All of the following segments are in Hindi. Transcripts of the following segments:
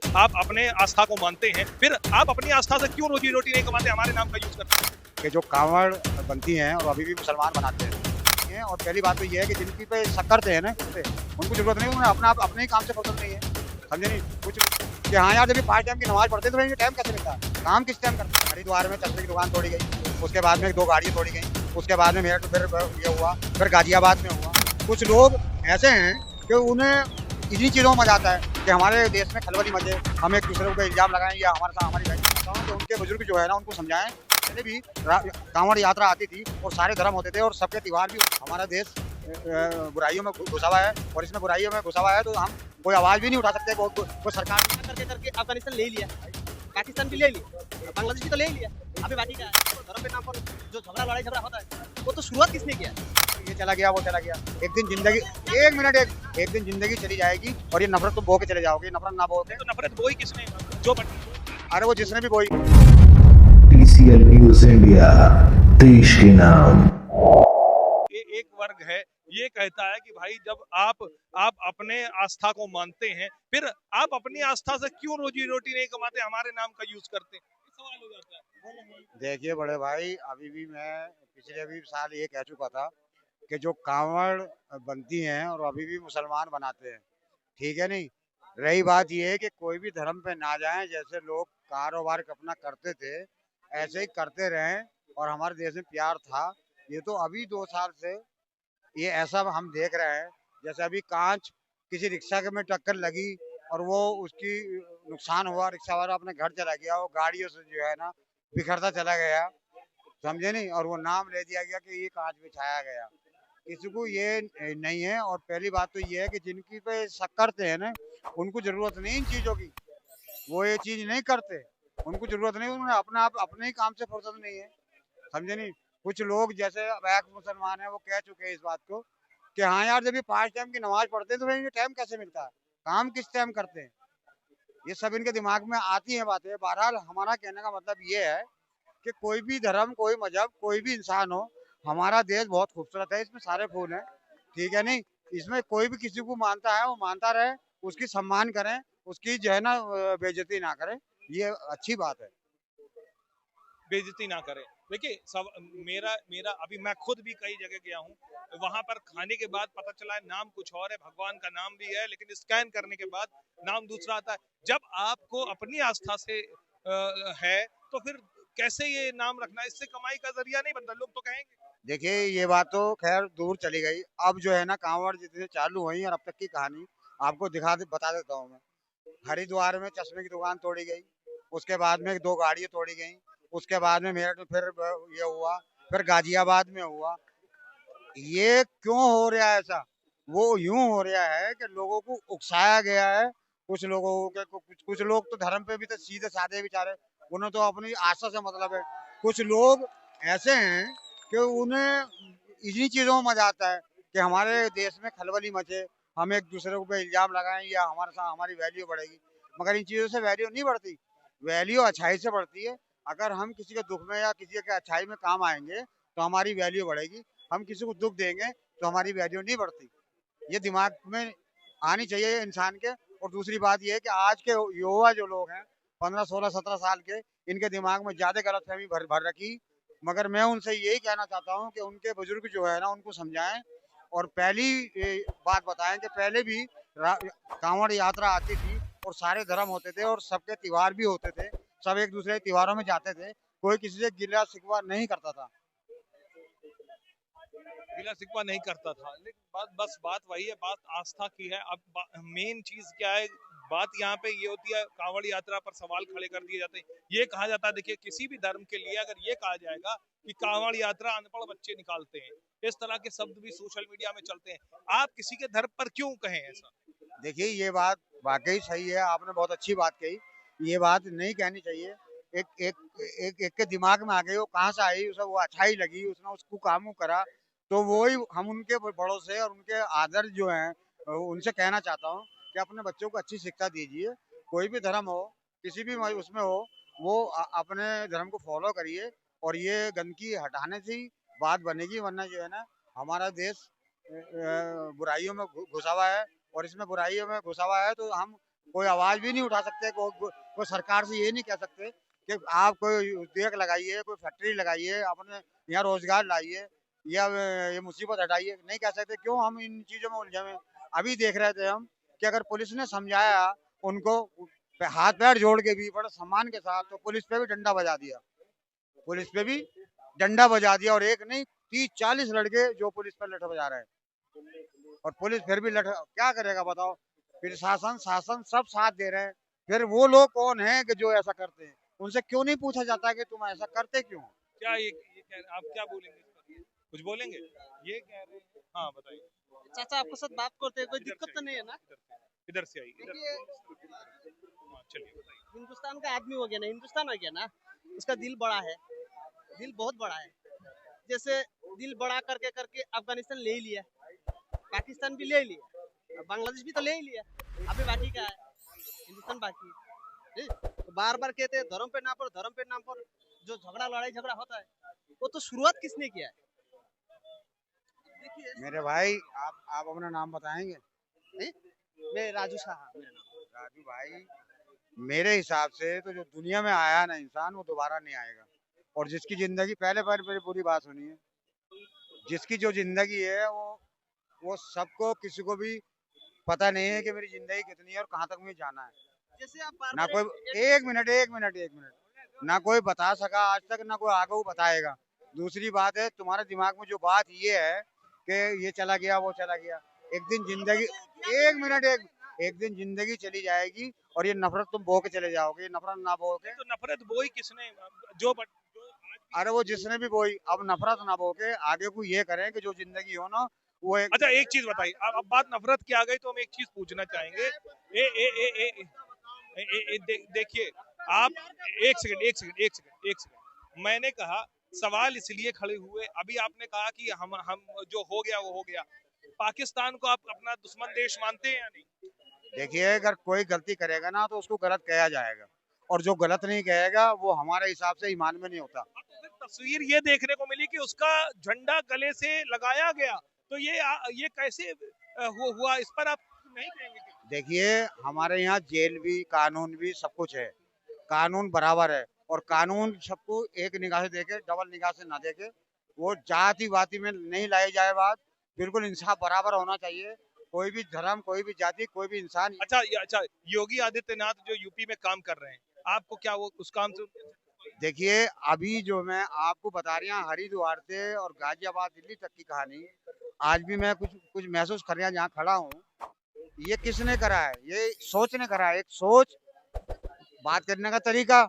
आप अपने आस्था को मानते हैं, फिर आप अपनी आस्था से क्यों रोजी रोटी नहीं कमाते, हमारे नाम का यूज करते हैं? कि जो कांवड़ बनती हैं और अभी भी मुसलमान बनाते हैं। और पहली बात तो ये है कि जिनकी पे शक करते हैं ना, उनको जरूरत नहीं, उन्हें अपना अपने ही काम से फुर्सत नहीं है। समझे नहीं कुछ कि हाँ यार, जब ये 5 टाइम की नमाज पढ़ते हैं तो भाई ये टाइम कैसे मिलता है, काम किस टाइम करते हैं। हरिद्वार में चश्मे की दुकान तोड़ी गई, उसके बाद में 2 गाड़ियाँ तोड़ी गई, उसके बाद में मेरठ फिर ये हुआ, फिर गाजियाबाद में हुआ। कुछ लोग ऐसे हैं कि उन्हें इन्हीं चीज़ों में मजा आता है कि हमारे देश में खलबली मचे, हम एक दूसरे को इल्जाम लगाएं या हमारे साथ हमारी बहन। तो उनके बुजुर्ग जो है ना, उनको समझाएं। पहले भी कांवड़ यात्रा आती थी और सारे धर्म होते थे और सबके त्योहार भी। हमारा देश बुराइयों में घुसा हुआ है और इसमें बुराइयों में घुसा हुआ है, तो हम कोई आवाज भी नहीं उठा सकते। वो सरकार करके करके अफगानिस्तान ले लिया, पाकिस्तान भी ले लिया, बांग्लादेश भी तो ले लिया। अभी बाकी क्या है? तो धर्म के नाम पर जो लड़ाई झगड़ा होता है, वो तो शुरुआत किसने किया? ये चला गया, वो चला गया। एक दिन जिंदगी, एक मिनट, एक दिन जिंदगी चली जाएगी और ये नफरत तो बो के चले जाओगे। नफरत ना बो के, तो नफरत बोई किसने, जो अरे वो जिसने भी बोई। TCL न्यूज इंडिया, देश के नाम। एक वर्ग है, ये कहता है कि भाई जब आप अपने आस्था को मानते हैं, फिर आप अपनी आस्था से क्यों रोजी रोटी नहीं कमाते, हमारे नाम का यूज करते हैं। सवाल हो जाता है। देखिए बड़े भाई, अभी भी मैं पिछले भी साल ये कह चुका था कि जो कांवड़ बनती हैं और अभी भी मुसलमान बनाते हैं, ठीक है नहीं। रही बात ये है कि कोई भी धर्म पे ना जाएं, जैसे लोग कारोबार अपना करते थे ऐसे ही करते रहें और हमारे देश में प्यार था। ये तो अभी 2 साल से ये ऐसा हम देख रहे हैं, जैसे अभी कांच किसी रिक्शा के में टक्कर लगी और वो उसकी नुकसान हुआ, रिक्शा वाला अपने घर चला गया, वो गाड़ियों से जो है ना बिखरता चला गया। समझे नहीं, और वो नाम ले दिया गया कि ये कांच बिछाया गया। किसी को ये नहीं है। और पहली बात तो ये है कि जिनकी पे शक करते हैं ना, उनको जरूरत नहीं इन चीजों की, वो ये चीज नहीं करते, उनको जरूरत नहीं, उन्हें अपना आप अपने ही काम से फुर्सत नहीं है। समझे नहीं। कुछ लोग जैसे वैक्स मुसलमान है, वो कह चुके हैं इस बात को कि हाँ यार, जब ये 5 टाइम की नमाज पढ़ते हैं तो भाई ये टाइम कैसे मिलता है, काम किस टाइम करते हैं। ये सब इनके दिमाग में आती हैं बातें। बहरहाल हमारा कहने का मतलब ये है कि कोई भी धर्म, कोई मजहब, कोई भी इंसान हो, हमारा देश बहुत खूबसूरत है, इसमें सारे फूल हैं, ठीक है नहीं। इसमें कोई भी किसी को मानता है वो मानता रहे, उसकी सम्मान करें, उसकी जो है ना बेइज्जती ना करें, ये अच्छी बात है। बेइज्जती ना करें। देखिए सब मेरा मेरा अभी मैं खुद भी कई जगह गया हूँ, वहां पर खाने के बाद पता चला है नाम कुछ और है, भगवान का नाम भी है, लेकिन स्कैन करने के बाद नाम दूसरा आता है। जब आपको अपनी आस्था से है, तो फिर कैसे ये नाम रखना, इससे कमाई का जरिया नहीं बनता, लोग तो कहेंगे। देखिए ये बात तो खैर दूर चली गई। अब जो है ना कांवड़ जितने चालू हुई और अब तक की कहानी आपको बता देता हूँ मैं। हरिद्वार में चश्मे की दुकान तोड़ी गई, उसके बाद में 2 गाड़ियाँ तोड़ी गई, उसके बाद में मेरठ में फिर ये हुआ, फिर गाजियाबाद में हुआ। ये क्यों हो रहा है ऐसा? वो यूं हो रहा है कि लोगों को उकसाया गया है। कुछ लोगों के कुछ लोग तो धर्म पे भी तो सीधे साधे बेचारे, उन्हें तो अपनी आस्था से मतलब है। कुछ लोग ऐसे हैं कि उन्हें इन्हीं चीजों में मजा आता है कि हमारे देश में खलबली मचे, हम एक दूसरे पे इल्जाम लगाएं या हमारे साथ हमारी वैल्यू बढ़ेगी। मगर इन चीजों से वैल्यू नहीं बढ़ती, वैल्यू अच्छाई से बढ़ती है। अगर हम किसी के दुख में या किसी के अच्छाई में काम आएंगे तो हमारी वैल्यू बढ़ेगी। हम किसी को दुख देंगे तो हमारी वैल्यू नहीं बढ़ती। ये दिमाग में आनी चाहिए इंसान के। और दूसरी बात ये है कि आज के युवा जो लोग हैं, 15 16 17 साल के, इनके दिमाग में ज्यादा गलतफहमी भर रखी। मगर मैं उनसे यही कहना चाहता हूँ कि उनके बुजुर्ग जो है ना, उनको समझाएं और पहली बात बताएं कि पहले भी कांवड़ यात्रा आती थी और सारे धर्म होते थे और सबके त्योहार भी होते थे, सब एक दूसरे के त्योहारों में जाते थे, कोई किसी से गिला शिकवा नहीं करता था। गिला शिकवा नहीं करता था, लेकिन बात वही है, बात आस्था की है। अब मेन चीज क्या है, बात यहाँ पे ये होती है, कांवड़ यात्रा पर सवाल खड़े कर दिए जाते हैं। ये कहा जाता है, देखिए किसी भी धर्म के लिए अगर ये कहा जाएगा कि कांवड़ यात्रा अनपढ़ बच्चे निकालते हैं, इस तरह के शब्द भी सोशल मीडिया में चलते हैं, आप किसी के धर्म पर क्यों कहें ऐसा? देखिए ये बात वाकई सही है, आपने बहुत अच्छी बात कही। ये बात नहीं कहनी चाहिए। एक एक एक के दिमाग में आ गई, वो कहाँ से आई, उसे वो अच्छाई लगी, उसने उसको काम करा, तो वो ही हम उनके बड़ों से और उनके आदर जो हैं उनसे कहना चाहता हूँ कि अपने बच्चों को अच्छी शिक्षा दीजिए। कोई भी धर्म हो, किसी भी उसमें हो, वो अपने धर्म को फॉलो करिए और ये गंदगी हटाने से ही बात बनेगी। वरना जो है ना, हमारा देश बुराइयों में घुसा हुआ है और इसमें बुराइयों में घुसा हुआ है, तो हम कोई आवाज भी नहीं उठा सकते, कोई सरकार से ये नहीं कह सकते कि आप कोई उद्योग लगाइए, कोई फैक्ट्री लगाइए, अपने यहाँ रोजगार लाइए या ये मुसीबत हटाइए, नहीं कह सकते। क्यों हम इन चीजों में उलझे हुए हैं? अभी देख रहे थे हम कि अगर पुलिस ने समझाया उनको हाथ पैर जोड़ के भी बड़े सम्मान के साथ, तो पुलिस पे भी डंडा बजा दिया, पुलिस पे भी डंडा बजा दिया। और एक नहीं 30-40 लड़के जो पुलिस पर लठ बजा रहे हैं, और पुलिस फिर भी लठ क्या करेगा बताओ? प्रशासन शासन सब साथ दे रहे हैं, फिर वो लोग कौन हैं कि जो ऐसा करते हैं? उनसे क्यों नहीं पूछा जाता कि तुम ऐसा करते क्यों? क्या ये कह रहे आप क्या बोलेंगे इस पर? कुछ बोलेंगे? ये कह रहे हैं, हाँ बताइए। चाचा आपके साथ बात करते हैं, कोई इधर दिक्कत से तो नहीं है ना? इधर से आई, इधर देखिए, हाँ, चलिए बताइए। हिंदुस्तान का आदमी हो गया ना, हिंदुस्तान हो गया ना, उसका दिल बड़ा है, दिल बहुत बड़ा है। जैसे दिल बड़ा करके करके अफगानिस्तान ले ही लिया, पाकिस्तान भी ले लिया, बांग्लादेश भी तो ले ही लिया, अभी बाकी क्या है? हिंदुस्तान बाकी है। तो बार बार कहते हैं धर्म पे नाम पर जो लड़ाई झगड़ा होता है, वो तो शुरुआत किसने किया है? देखिए, मेरे भाई आप अपना नाम बताएंगे? मैं राजू साहा मेरा नाम। राजू भाई, मेरे हिसाब से तो जो दुनिया में आया ना इंसान, वो दोबारा नहीं आएगा। और जिसकी जिंदगी पहले पर मेरी पूरी बात सुनिए, जिसकी जो जिंदगी है वो सबको किसी को भी पता नहीं है कि मेरी जिंदगी कितनी है और कहाँ तक मुझे जाना है। जैसे आप बार ना बार कोई एक मिनट ना कोई बता सका आज तक, ना कोई आगे बताएगा। दूसरी बात है, तुम्हारे दिमाग में जो बात ये है कि ये चला गया वो चला गया, एक दिन जिंदगी एक दिन जिंदगी चली जाएगी और ये नफरत तुम बो के चले जाओगे। ये नफरत ना बो के, तो नफरत बोई किसने? जो अरे वो जिसने भी बोई, अब नफरत ना बो के आगे को ये करें कि जो जिंदगी हो ना वो एक। अच्छा एक चीज बताइए, अब बात नफरत की आ गई तो हम एक चीज पूछना चाहेंगे। ए ए ए ए देखिए आप, एक सेकंड, मैंने कहा सवाल इसलिए खड़े हुए, अभी आपने कहा कि हम जो हो गया वो हो गया। पाकिस्तान को आप अपना दुश्मन देश मानते हैं या नहीं? देखिए, अगर कोई गलती करेगा ना तो उसको गलत कहा जाएगा, और जो गलत नहीं कहेगा वो हमारे हिसाब से ईमान में नहीं होता। तस्वीर ये देखने को मिली कि उसका झंडा गले से लगाया गया, तो ये कैसे हुआ? इस पर आप नहीं कहेंगे? देखिए, हमारे यहाँ जेल भी, कानून भी, सब कुछ है, कानून बराबर है, और कानून सबको एक निगाह से देखे, डबल निगाह से ना देखे। वो जाति वाति में नहीं लाई जाए बात, बिल्कुल इंसाफ बराबर होना चाहिए। कोई भी धर्म, कोई भी जाति, कोई भी इंसान। अच्छा, योगी आदित्यनाथ जो यूपी में काम कर रहे हैं, आपको क्या वो उस काम से? देखिए, अभी जो मैं आपको बता रही हूँ, हरिद्वार से और गाजियाबाद दिल्ली तक की कहानी, आज भी मैं कुछ महसूस कर रहा जहाँ खड़ा हूँ। ये किसने करा है? ये सोच ने करा है। एक सोच, बात करने का तरीका,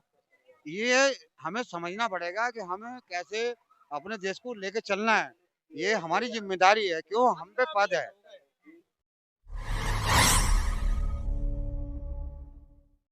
ये हमें समझना पड़ेगा कि हमें कैसे अपने देश को लेके चलना है। ये हमारी जिम्मेदारी है। क्यों? हम पे पद है,